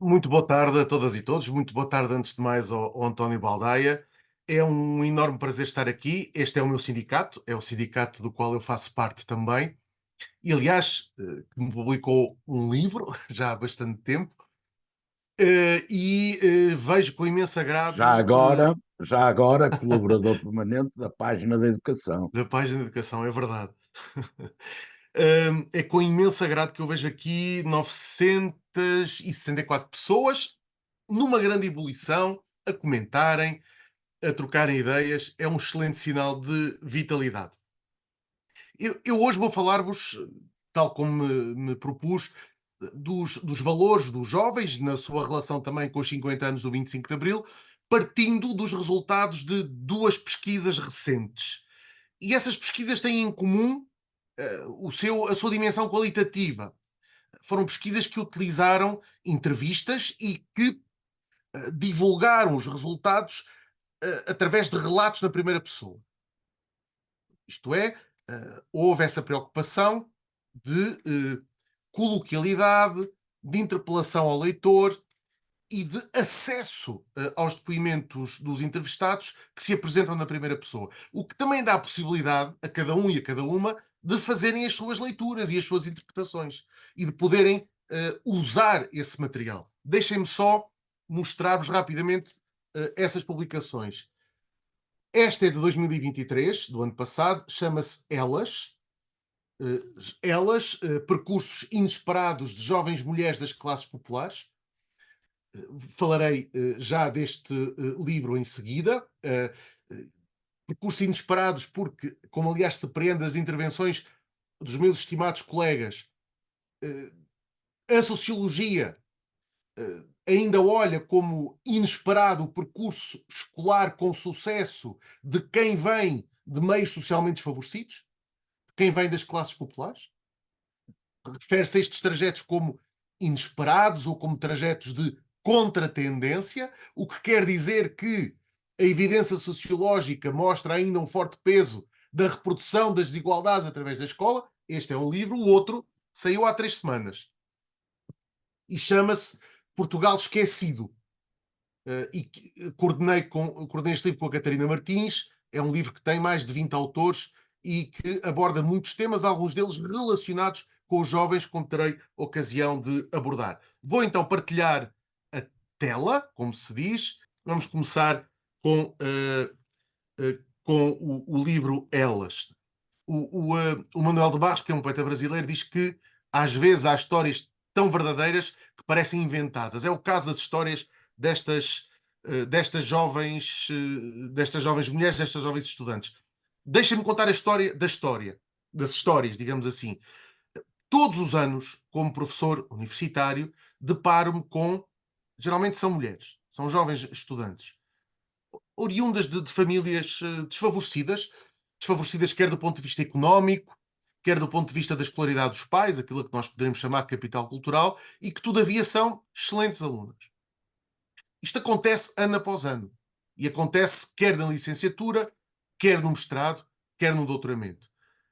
Muito boa tarde a todas e todos. Muito boa tarde, antes de mais, ao António Baldaia. É um enorme prazer estar aqui. Este é o meu sindicato, é o sindicato do qual eu faço parte também. E, aliás, que me publicou um livro já há bastante tempo. Vejo com imenso Já agrado agora, já agora, colaborador permanente da página da educação. da página de educação, é verdade. É com imenso agrado que eu vejo aqui 964 pessoas numa grande ebulição, a comentarem, a trocarem ideias, é um excelente sinal de vitalidade. Eu hoje vou falar-vos, tal como me propus, dos valores dos jovens, na sua relação também com os 50 anos do 25 de Abril, partindo dos resultados de duas pesquisas recentes. E essas pesquisas têm em comum a sua dimensão qualitativa. Foram pesquisas que utilizaram entrevistas e que divulgaram os resultados através de relatos na primeira pessoa. Isto é, houve essa preocupação de coloquialidade, de interpelação ao leitor e de acesso aos depoimentos dos entrevistados que se apresentam na primeira pessoa. O que também dá a possibilidade a cada um e a cada uma de fazerem as suas leituras e as suas interpretações e de poderem usar esse material. Deixem-me só mostrar-vos rapidamente essas publicações. Esta é de 2023, do ano passado, chama-se Percursos Inesperados de Jovens Mulheres das Classes Populares. Falarei já deste livro em seguida. Percursos Inesperados porque, como aliás se prende das intervenções dos meus estimados colegas, a sociologia ainda olha como inesperado o percurso escolar com sucesso de quem vem de meios socialmente desfavorecidos, quem vem das classes populares. Refere-se a estes trajetos como inesperados ou como trajetos de contratendência, o que quer dizer que a evidência sociológica mostra ainda um forte peso da reprodução das desigualdades através da escola. Este é um livro, o outro saiu há 3 semanas e chama-se Portugal Esquecido. Coordenei este livro com a Catarina Martins. É um livro que tem mais de 20 autores e que aborda muitos temas, alguns deles relacionados com os jovens, como terei ocasião de abordar. Vou então partilhar a tela, como se diz. Vamos começar com o livro Elas. O Manuel de Barros, que é um poeta brasileiro, diz que às vezes há histórias tão verdadeiras que parecem inventadas. É o caso das histórias destas, destas jovens mulheres, destas jovens estudantes. Deixem-me contar a história da história, das histórias, digamos assim. Todos os anos, como professor universitário, deparo-me com, geralmente são mulheres, são jovens estudantes, oriundas de famílias desfavorecidas quer do ponto de vista económico, quer do ponto de vista da escolaridade dos pais, aquilo que nós poderemos chamar de capital cultural, e que todavia são excelentes alunas. Isto acontece ano após ano. E acontece quer na licenciatura, quer no mestrado, quer no doutoramento.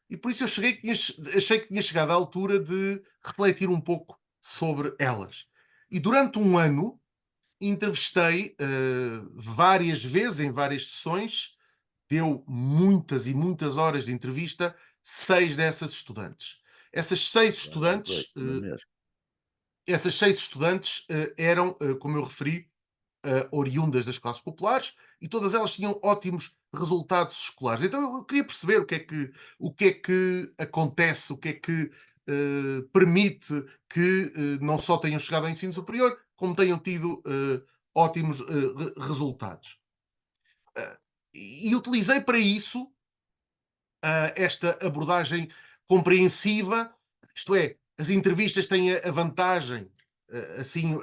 E por isso eu achei que tinha chegado à altura de refletir um pouco sobre elas. E durante um ano entrevistei várias vezes, em várias sessões, deu muitas e muitas horas de entrevista, 6 dessas estudantes. Essas seis Parabéns, estudantes, não é mesmo? essas seis estudantes eram, como eu referi, oriundas das classes populares e todas elas tinham ótimos resultados escolares. Então eu queria perceber o que é que acontece, o que é que permite que não só tenham chegado ao ensino superior, como tenham tido ótimos resultados. E utilizei para isso esta abordagem compreensiva, isto é, as entrevistas têm a vantagem,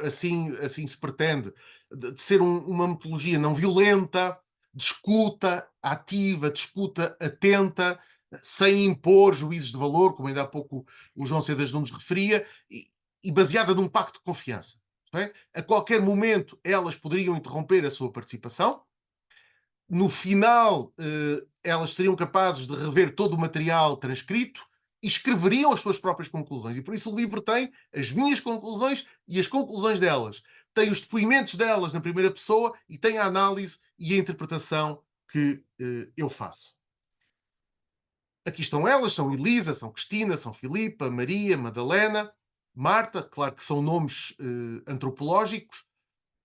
assim se pretende, de ser uma metodologia não violenta, de escuta ativa, de escuta atenta, sem impor juízos de valor, como ainda há pouco o João C. das Nunes referia, e baseada num pacto de confiança. Isto é, a qualquer momento elas poderiam interromper a sua participação, no final, elas seriam capazes de rever todo o material transcrito e escreveriam as suas próprias conclusões. E por isso o livro tem as minhas conclusões e as conclusões delas. Tem os depoimentos delas na primeira pessoa e tem a análise e a interpretação que eu faço. Aqui estão elas, são Elisa, são Cristina, são Filipa, Maria, Madalena, Marta, claro que são nomes antropológicos,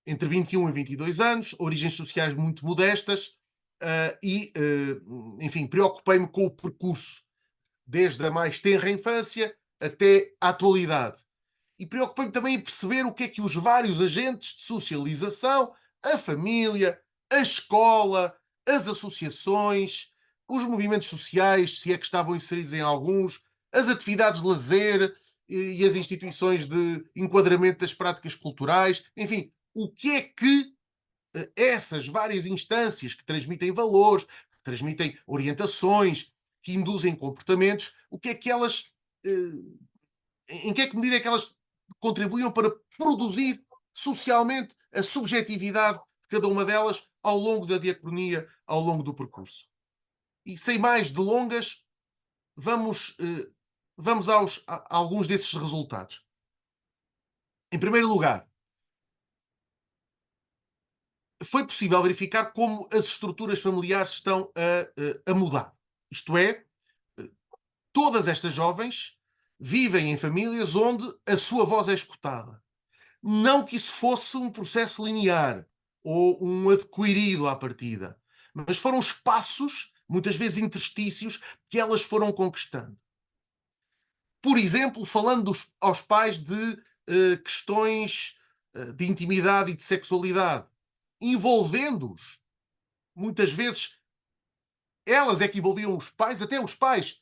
entre 21 e 22 anos, origens sociais muito modestas, enfim, preocupei-me com o percurso, desde a mais tenra infância até à atualidade. E preocupei-me também em perceber o que é que os vários agentes de socialização, a família, a escola, as associações, os movimentos sociais, se é que estavam inseridos em alguns, as atividades de lazer e as instituições de enquadramento das práticas culturais, enfim, o que é que essas várias instâncias que transmitem valores, que transmitem orientações, que induzem comportamentos, o que é que elas, em que medida é que elas contribuíam para produzir socialmente a subjetividade de cada uma delas ao longo da diacronia, ao longo do percurso. E sem mais delongas, vamos a alguns desses resultados. Em primeiro lugar, foi possível verificar como as estruturas familiares estão a mudar. Isto é, todas estas jovens vivem em famílias onde a sua voz é escutada. Não que isso fosse um processo linear ou um adquirido à partida, mas foram espaços, muitas vezes interstícios, que elas foram conquistando. Por exemplo, falando aos pais de questões de intimidade e de sexualidade, envolvendo-os. Muitas vezes elas é que envolviam os pais, até os pais,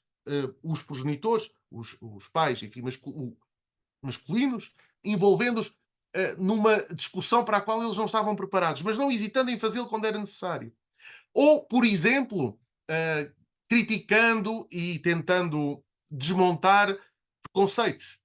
os progenitores, os pais, enfim, masculinos, envolvendo-os numa discussão para a qual eles não estavam preparados, mas não hesitando em fazê-lo quando era necessário. Ou, por exemplo, criticando e tentando desmontar conceitos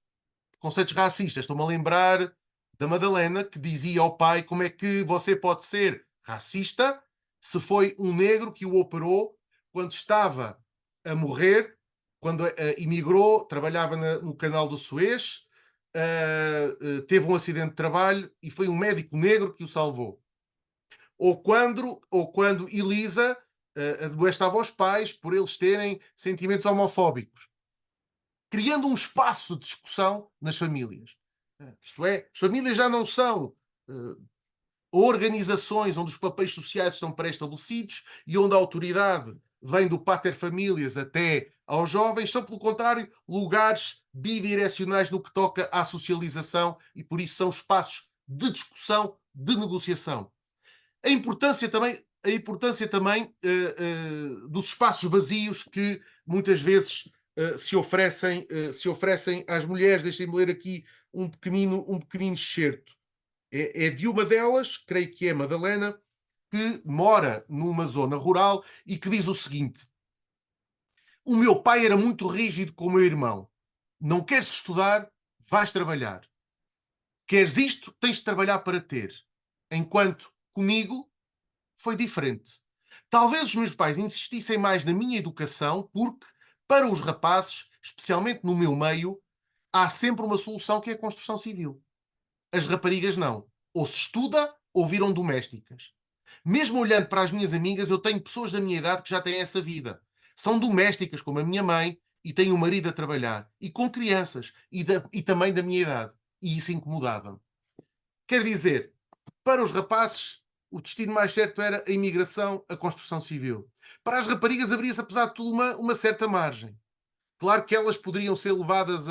racistas. Estou-me a lembrar da Madalena, que dizia ao pai como é que você pode ser racista se foi um negro que o operou quando estava a morrer, quando emigrou, trabalhava no canal do Suez, teve um acidente de trabalho e foi um médico negro que o salvou. Ou quando Elisa adoestava aos pais por eles terem sentimentos homofóbicos, criando um espaço de discussão nas famílias. Isto é, as famílias já não são organizações onde os papéis sociais estão pré-estabelecidos e onde a autoridade vem do pater familias até aos jovens, são, pelo contrário, lugares bidirecionais no que toca à socialização e, por isso, são espaços de discussão, de negociação. A importância também dos espaços vazios que muitas vezes se oferecem às mulheres. Deixem-me ler aqui um pequenino excerto. É de uma delas, creio que é Madalena, que mora numa zona rural e que diz o seguinte: o meu pai era muito rígido com o meu irmão. Não queres estudar, vais trabalhar. Queres isto, tens de trabalhar para ter. Enquanto comigo foi diferente. Talvez os meus pais insistissem mais na minha educação porque, para os rapazes, especialmente no meu meio, há sempre uma solução que é a construção civil. As raparigas não. Ou se estuda ou viram domésticas. Mesmo olhando para as minhas amigas, eu tenho pessoas da minha idade que já têm essa vida. São domésticas, como a minha mãe, e têm o marido a trabalhar. E com crianças. E também da minha idade. E isso incomodava-me. Quer dizer, para os rapazes, o destino mais certo era a imigração, a construção civil. Para as raparigas, abria-se, apesar de tudo, uma certa margem. Claro que elas poderiam ser levadas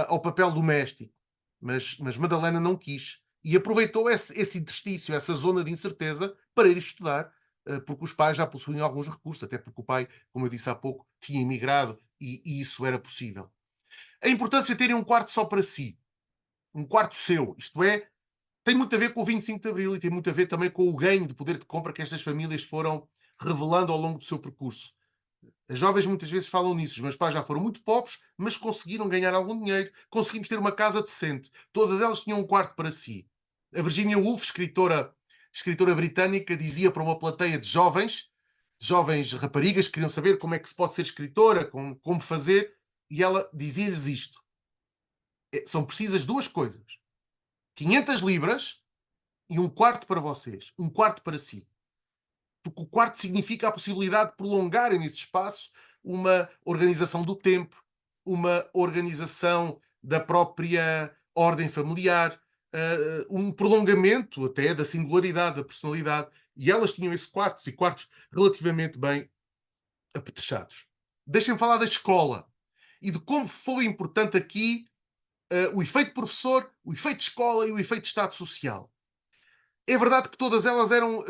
ao papel doméstico, mas Madalena não quis. E aproveitou esse interstício, essa zona de incerteza, para ir estudar, porque os pais já possuíam alguns recursos, até porque o pai, como eu disse há pouco, tinha emigrado e isso era possível. A importância de terem um quarto só para si, um quarto seu, isto é, tem muito a ver com o 25 de Abril e tem muito a ver também com o ganho de poder de compra que estas famílias foram revelando ao longo do seu percurso. As jovens muitas vezes falam nisso. Os meus pais já foram muito pobres, mas conseguiram ganhar algum dinheiro. Conseguimos ter uma casa decente. Todas elas tinham um quarto para si. A Virginia Woolf, escritora britânica, dizia para uma plateia de jovens de jovens raparigas que queriam saber como é que se pode ser escritora, como fazer, e ela dizia-lhes isto: são precisas duas coisas, 500 libras e um quarto para vocês, um quarto para si. Porque o quarto significa a possibilidade de prolongarem nesse espaço uma organização do tempo, uma organização da própria ordem familiar, um prolongamento até da singularidade, da personalidade. E elas tinham esses quartos, e quartos relativamente bem apetrechados. Deixem-me falar da escola e de como foi importante aqui o efeito professor, o efeito escola e o efeito Estado social. É verdade que todas elas eram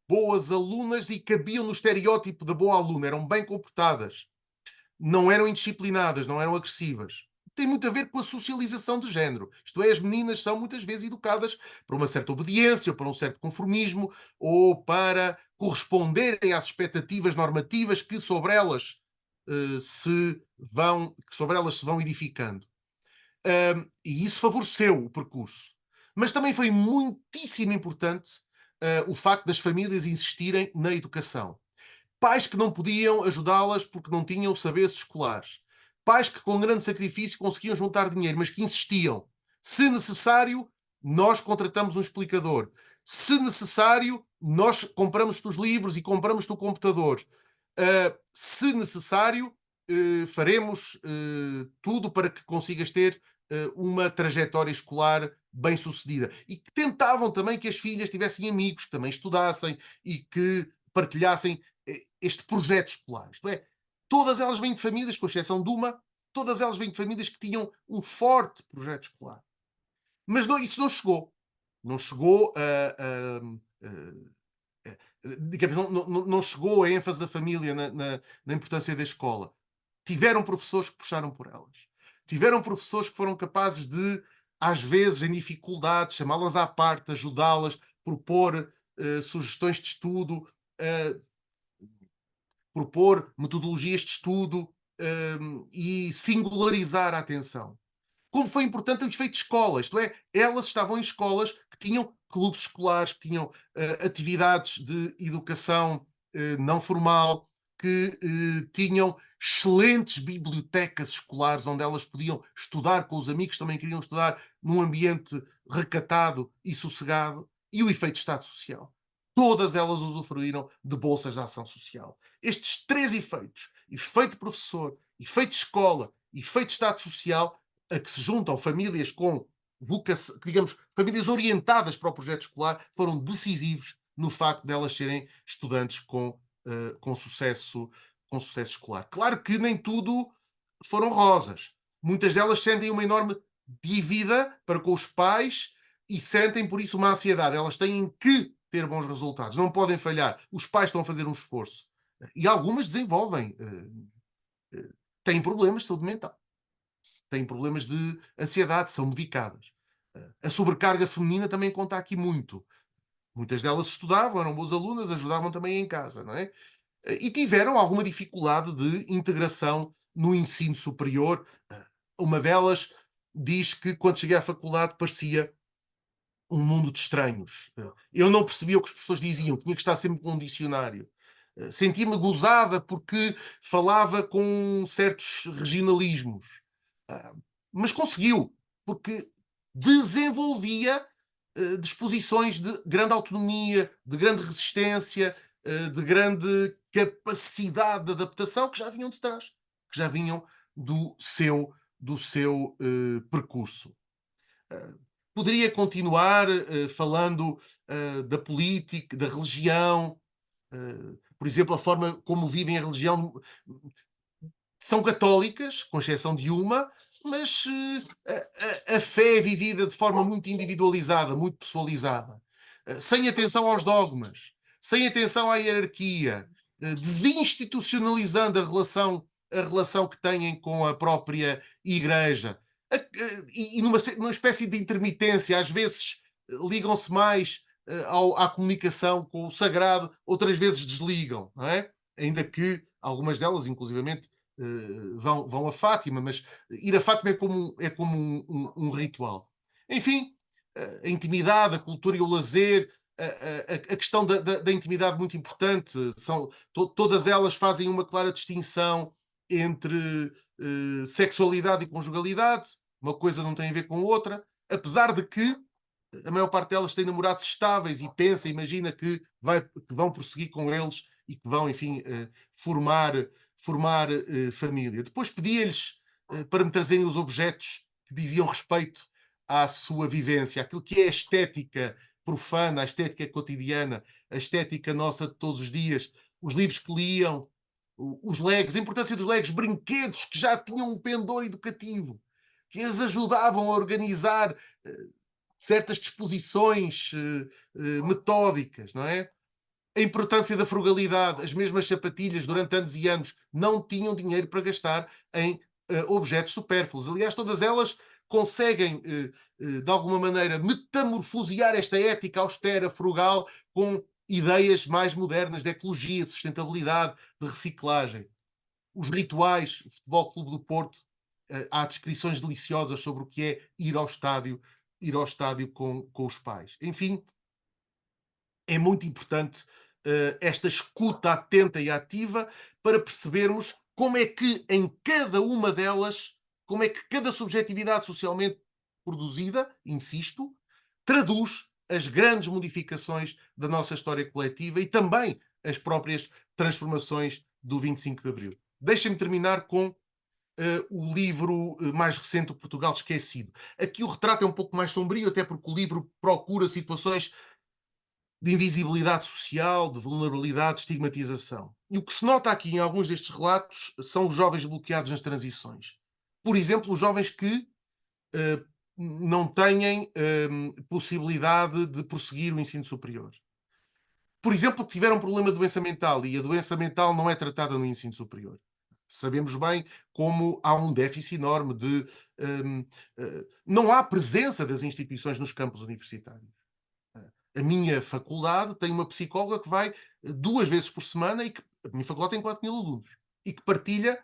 boas alunas e cabiam no estereótipo da boa aluna, eram bem comportadas, não eram indisciplinadas, não eram agressivas. Tem muito a ver com a socialização de género. Isto é, as meninas são muitas vezes educadas para uma certa obediência, ou para um certo conformismo, ou para corresponderem às expectativas normativas que sobre elas se vão edificando. E isso favoreceu o percurso. Mas também foi muitíssimo importante o facto das famílias insistirem na educação. Pais que não podiam ajudá-las porque não tinham saberes escolares. Pais que, com grande sacrifício, conseguiam juntar dinheiro, mas que insistiam. Se necessário, nós contratamos um explicador. Se necessário, nós compramos-te os livros e compramos-te o computador. Se necessário, faremos tudo para que consigas ter uma trajetória escolar bem sucedida. E que tentavam também que as filhas tivessem amigos que também estudassem e que partilhassem este projeto escolar. Isto é, todas elas vêm de famílias, com exceção de uma, todas elas vêm de famílias que tinham um forte projeto escolar. Mas não, isso não chegou. Não chegou digamos, não chegou a ênfase da família na importância da escola. Tiveram professores que puxaram por elas. Tiveram professores que foram capazes de, às vezes, em dificuldades, chamá-las à parte, ajudá-las, propor sugestões de estudo, propor metodologias de estudo e singularizar a atenção. Como foi importante o efeito de escola, isto é, elas estavam em escolas que tinham clubes escolares, que tinham atividades de educação não formal, que tinham excelentes bibliotecas escolares onde elas podiam estudar com os amigos, também queriam estudar num ambiente recatado e sossegado, e o efeito de Estado Social. Todas elas usufruíram de bolsas de ação social. Estes três efeitos, efeito professor, efeito escola, efeito Estado Social, a que se juntam famílias com vocação, digamos, famílias orientadas para o projeto escolar, foram decisivos no facto de elas serem estudantes com sucesso escolar. Claro que nem tudo foram rosas. Muitas delas sentem uma enorme dívida para com os pais e sentem por isso uma ansiedade. Elas têm que ter bons resultados, não podem falhar. Os pais estão a fazer um esforço. E algumas desenvolvem, têm problemas de saúde mental, têm problemas de ansiedade, são medicadas. A sobrecarga feminina também conta aqui muito. Muitas delas estudavam, eram boas alunas, ajudavam também em casa, não é? E tiveram alguma dificuldade de integração no ensino superior. Uma delas diz que quando cheguei à faculdade parecia um mundo de estranhos. Eu não percebia o que as pessoas diziam, tinha que estar sempre com um dicionário. Sentia-me gozada porque falava com certos regionalismos. Ah, mas conseguiu, porque desenvolvia disposições de grande autonomia, de grande resistência, de grande capacidade de adaptação que já vinham de trás, que já vinham do seu percurso. Poderia continuar falando da política, da religião, por exemplo, a forma como vivem a religião. São católicas, com exceção de uma, mas a fé é vivida de forma muito individualizada, muito pessoalizada, sem atenção aos dogmas, sem atenção à hierarquia, desinstitucionalizando a relação que têm com a própria Igreja. E numa espécie de intermitência, às vezes ligam-se mais à comunicação com o sagrado, outras vezes desligam, não é? Ainda que algumas delas, inclusivamente, vão a Fátima, mas ir a Fátima é como um ritual. Enfim, a intimidade, a cultura e o lazer, a questão da intimidade muito importante. Todas elas fazem uma clara distinção entre sexualidade e conjugalidade. Uma coisa não tem a ver com outra, apesar de que a maior parte delas tem namorados estáveis e pensa, imagina que vão prosseguir com eles e que vão, enfim, formar família. Depois pedi-lhes para me trazerem os objetos que diziam respeito à sua vivência, aquilo que é a estética profana, a estética cotidiana, a estética nossa de todos os dias, os livros que liam, os legos, a importância dos legos, brinquedos que já tinham um pendor educativo, que as ajudavam a organizar certas disposições metódicas, não é? A importância da frugalidade. As mesmas sapatilhas, durante anos e anos, não tinham dinheiro para gastar em objetos supérfluos. Aliás, todas elas conseguem, de alguma maneira, metamorfosear esta ética austera, frugal, com ideias mais modernas de ecologia, de sustentabilidade, de reciclagem. Os rituais, o Futebol Clube do Porto, há descrições deliciosas sobre o que é ir ao estádio com os pais. Enfim, é muito importante esta escuta atenta e ativa para percebermos como é que em cada uma delas, como é que cada subjetividade socialmente produzida, insisto, traduz as grandes modificações da nossa história coletiva e também as próprias transformações do 25 de Abril. Deixem-me terminar com o livro mais recente, o Portugal Esquecido. Aqui o retrato é um pouco mais sombrio, até porque o livro procura situações de invisibilidade social, de vulnerabilidade, de estigmatização. E o que se nota aqui em alguns destes relatos são os jovens bloqueados nas transições. Por exemplo, os jovens que não têm possibilidade de prosseguir o ensino superior. Por exemplo, que tiveram um problema de doença mental e a doença mental não é tratada no ensino superior. Sabemos bem como há um déficit enorme de. Não há presença das instituições nos campos universitários. A minha faculdade tem uma psicóloga que vai 2 vezes por semana e que a minha faculdade tem 4.000 alunos e que partilha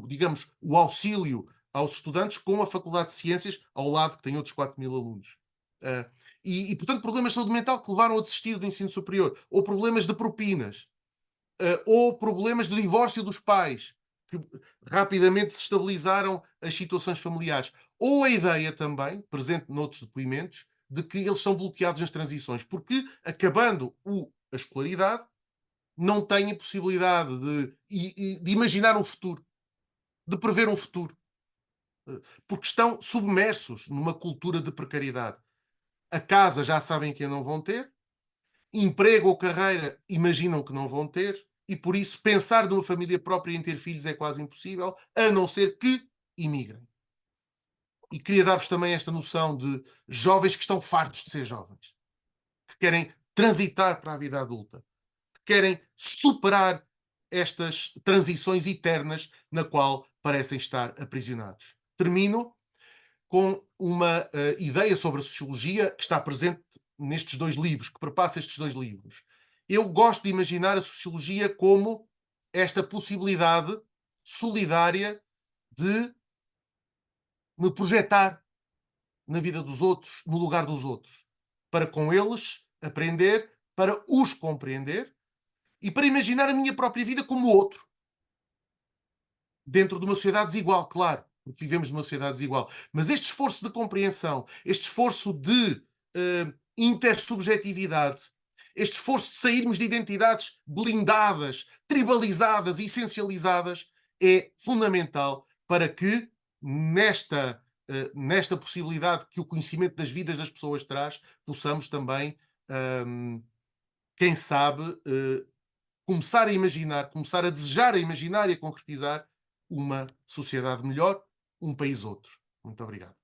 digamos, o auxílio aos estudantes com a Faculdade de Ciências ao lado, que tem outros 4.000 alunos. Uh, portanto, problemas de saúde mental que levaram a desistir do ensino superior, ou problemas de propinas, ou problemas de divórcio dos pais, que rapidamente se estabilizaram as situações familiares. Ou a ideia também, presente noutros depoimentos, de que eles são bloqueados nas transições, porque acabando a escolaridade, não têm possibilidade de imaginar um futuro, de prever um futuro, porque estão submersos numa cultura de precariedade. A casa já sabem que não vão ter, emprego ou carreira imaginam que não vão ter, e por isso pensar numa família própria e em ter filhos é quase impossível, a não ser que imigrem. E queria dar-vos também esta noção de jovens que estão fartos de ser jovens, que querem transitar para a vida adulta, que querem superar estas transições eternas na qual parecem estar aprisionados. Termino com uma ideia sobre a sociologia que está presente nestes 2 livros, que perpassa estes 2 livros. Eu gosto de imaginar a sociologia como esta possibilidade solidária de me projetar na vida dos outros, no lugar dos outros, para com eles aprender, para os compreender e para imaginar a minha própria vida como outro. Dentro de uma sociedade desigual, claro, porque vivemos numa sociedade desigual. Mas este esforço de compreensão, este esforço de intersubjetividade, este esforço de sairmos de identidades blindadas, tribalizadas e essencializadas, é fundamental para que nesta possibilidade que o conhecimento das vidas das pessoas traz, possamos também, quem sabe, começar a imaginar, começar a desejar, a imaginar e a concretizar uma sociedade melhor, um país outro. Muito obrigado.